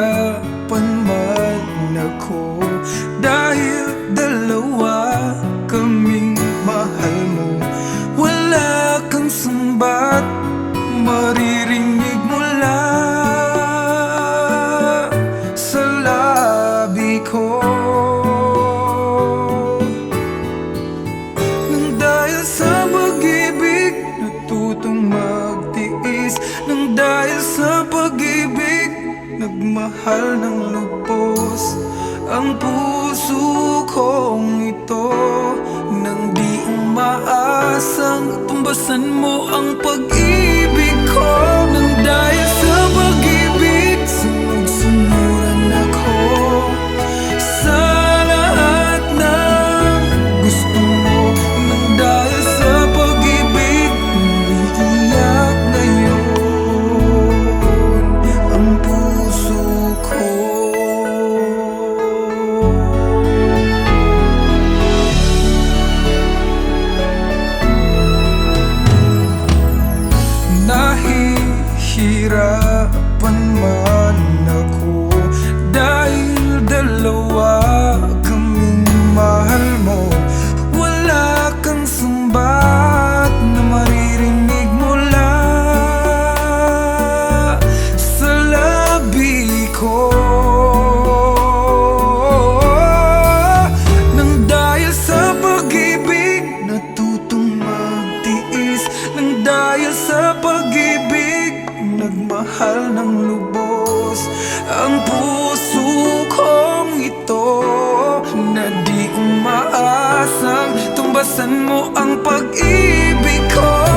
nahihirapan man ako dahil dalawa kaming mahal mo. Wala kang sumbat maririnig mula sa labi ko. Nang dahil sa pag-ibig natutong magtiis, nang dahil sa pag-ibig nagmahal ng lubos ang puso kong ito. Nang di umaasang tumbasan mo ang pag-ibig ko. Nang dahil sa pag-ibig sunod-sunuran ako sa lahat ng gusto mo. Nang dahil sa pag-ibig umiiyak ngayon ang puso ko. Nahihirapan man ako dahil dalawa kaming mahal mo. Wala kang sumbat na maririnig mula sa labi ko. Nang dahil sa pag-ibig natutong magtiis, nang dahil sa pag-ibig nagmahal ng lubos ang puso kong ito. Na di umaasang tumbasan mo ang pag-ibig ko.